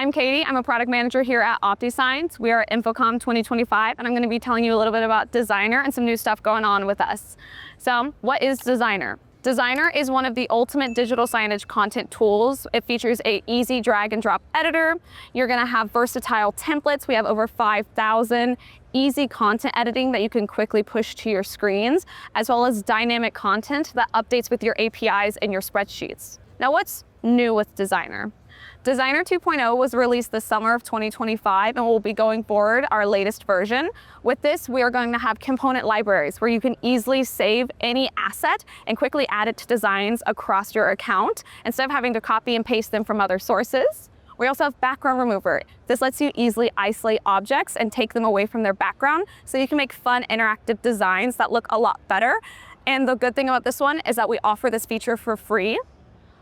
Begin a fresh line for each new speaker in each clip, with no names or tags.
I'm Katie. I'm a product manager here at OptiSigns. We are at InfoComm 2025, and I'm going to be telling you a little bit about Designer and some new stuff going on with us. So, what is Designer? Designer is one of the ultimate digital signage content tools. It features an easy drag and drop editor. You're going to have versatile templates. We have over 5,000. Easy content editing that you can quickly push to your screens, as well as dynamic content that updates with your APIs and your spreadsheets. Now, what's new with Designer? Designer 2.0 was released the summer of 2025 and will be going forward our latest version. With this, we are going to have component libraries where you can easily save any asset and quickly add it to designs across your account instead of having to copy and paste them from other sources. We also have background remover. This lets you easily isolate objects and take them away from their background so you can make fun, interactive designs that look a lot better. And the good thing about this one is that we offer this feature for free.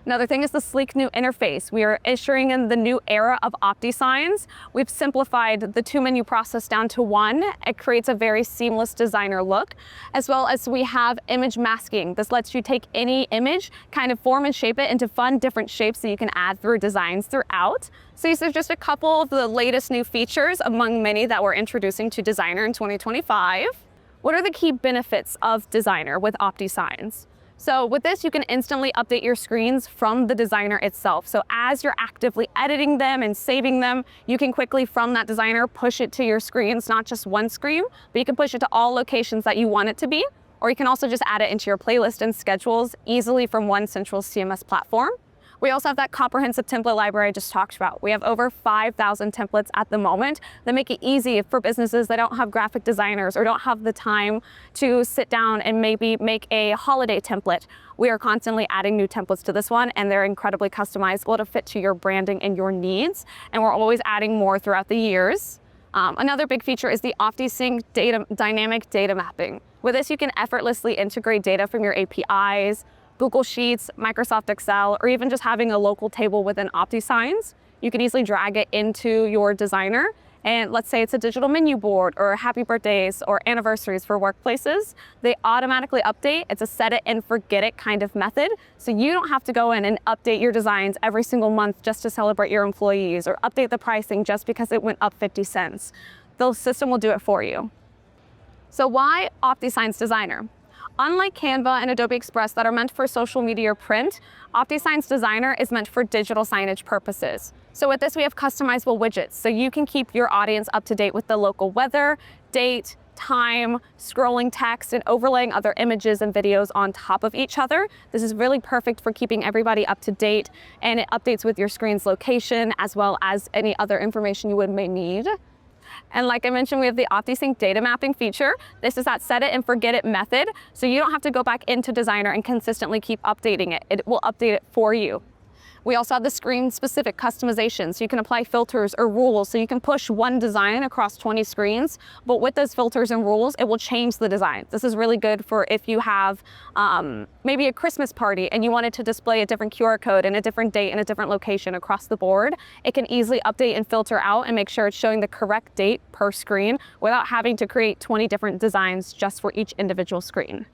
Another thing is the sleek new interface. We are issuing in the new era of OptiSigns. We've simplified the two-menu process down to one. It creates a very seamless designer look, as well as we have image masking. This lets you take any image, kind of form and shape it into fun, different shapes that you can add through designs throughout. So these are just a couple of the latest new features among many that we're introducing to Designer in 2025. What are the key benefits of Designer with OptiSigns? So with this, you can instantly update your screens from the designer itself. So as you're actively editing them and saving them, you can quickly from that designer push it to your screens, not just one screen, but you can push it to all locations that you want it to be, or you can also just add it into your playlist and schedules easily from one central CMS platform. We also have that comprehensive template library I just talked about. We have over 5,000 templates at the moment that make it easy for businesses that don't have graphic designers or don't have the time to sit down and maybe make a holiday template. We are constantly adding new templates to this one, and they're incredibly customizable to fit to your branding and your needs. And we're always adding more throughout the years. Another big feature is the OptiSync dynamic data mapping. With this, you can effortlessly integrate data from your APIs, Google Sheets, Microsoft Excel, or even just having a local table within OptiSigns. You can easily drag it into your designer. And let's say it's a digital menu board or happy birthdays or anniversaries for workplaces. They automatically update. It's a set it and forget it kind of method. So you don't have to go in and update your designs every single month just to celebrate your employees or update the pricing just because it went up 50 cents. The system will do it for you. So why OptiSigns Designer? Unlike Canva and Adobe Express that are meant for social media or print, OptiSigns Designer is meant for digital signage purposes. So with this, we have customizable widgets, so you can keep your audience up to date with the local weather, date, time, scrolling text, and overlaying other images and videos on top of each other. This is really perfect for keeping everybody up to date, and it updates with your screen's location as well as any other information you may need. And like I mentioned, we have the OptiSync data mapping feature. This is that set it and forget it method. So you don't have to go back into Designer and consistently keep updating it. It will update it for you. We also have the screen-specific customization, so you can apply filters or rules, so you can push one design across 20 screens, but with those filters and rules, it will change the design. This is really good for if you have maybe a Christmas party and you wanted to display a different QR code and a different date and a different location across the board. It can easily update and filter out and make sure it's showing the correct date per screen without having to create 20 different designs just for each individual screen.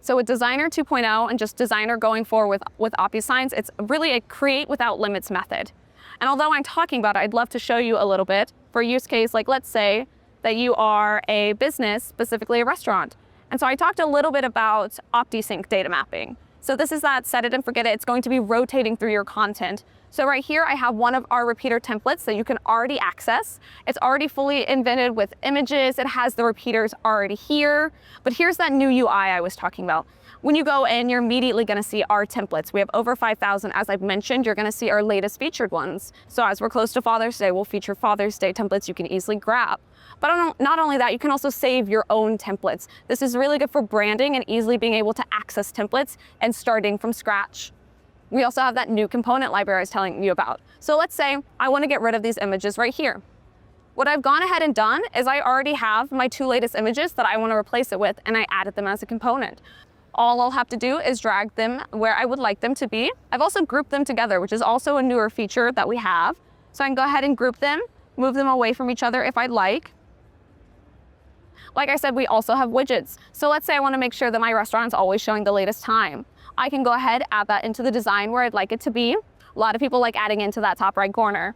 So with Designer 2.0 and just Designer going forward with OptiSigns, it's really a create without limits method. And although I'm talking about it, I'd love to show you a little bit for a use case, like let's say that you are a business, specifically a restaurant. And so I talked a little bit about OptiSync data mapping. So this is that set it and forget it. It's going to be rotating through your content. So right here, I have one of our repeater templates that you can already access. It's already fully invented with images. It has the repeaters already here. But here's that new UI I was talking about. When you go in, you're immediately going to see our templates. We have over 5,000. As I've mentioned, you're going to see our latest featured ones. So as we're close to Father's Day, we'll feature Father's Day templates you can easily grab. But not only that, you can also save your own templates. This is really good for branding and easily being able to access templates and starting from scratch. We also have that new component library I was telling you about. So let's say I want to get rid of these images right here. What I've gone ahead and done is I already have my two latest images that I want to replace it with, and I added them as a component. All I'll have to do is drag them where I would like them to be. I've also grouped them together, which is also a newer feature that we have. So I can go ahead and group them, move them away from each other if I'd like. Like I said, we also have widgets. So let's say I want to make sure that my restaurant is always showing the latest time. I can go ahead, add that into the design where I'd like it to be. A lot of people like adding into that top right corner.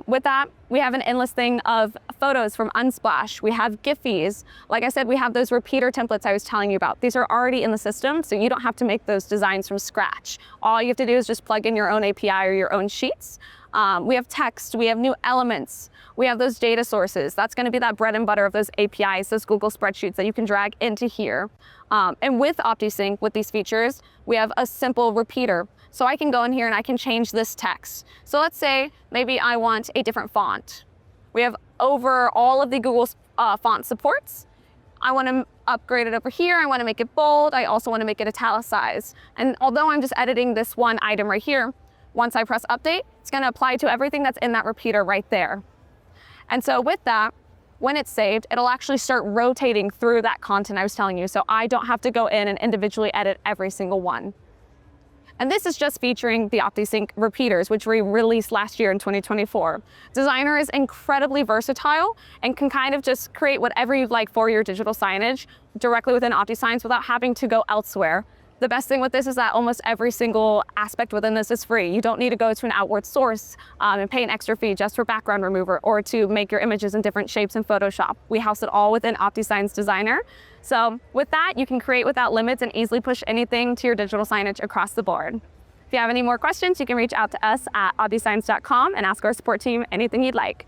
With that, we have an endless thing of photos from Unsplash. We have Giphies. Like I said, we have those repeater templates I was telling you about. These are already in the system, so you don't have to make those designs from scratch. All you have to do is just plug in your own API or your own sheets. We have text, we have new elements, we have those data sources. That's gonna be that bread and butter of those APIs, those Google spreadsheets that you can drag into here. And with OptiSync, with these features, we have a simple repeater. So I can go in here and I can change this text. So let's say maybe I want a different font. We have over all of the Google font supports. I want to upgrade it over here. I want to make it bold. I also want to make it italicized. And although I'm just editing this one item right here, once I press update, it's going to apply to everything that's in that repeater right there. And so with that, when it's saved, it'll actually start rotating through that content I was telling you. So I don't have to go in and individually edit every single one. And this is just featuring the OptiSync repeaters, which we released last year in 2024. Designer is incredibly versatile and can kind of just create whatever you'd like for your digital signage directly within OptiSigns without having to go elsewhere. The best thing with this is that almost every single aspect within this is free. You don't need to go to an outward source and pay an extra fee just for background remover or to make your images in different shapes in Photoshop. We house it all within OptiSigns Designer. So with that, you can create without limits and easily push anything to your digital signage across the board. If you have any more questions, you can reach out to us at optisigns.com and ask our support team anything you'd like.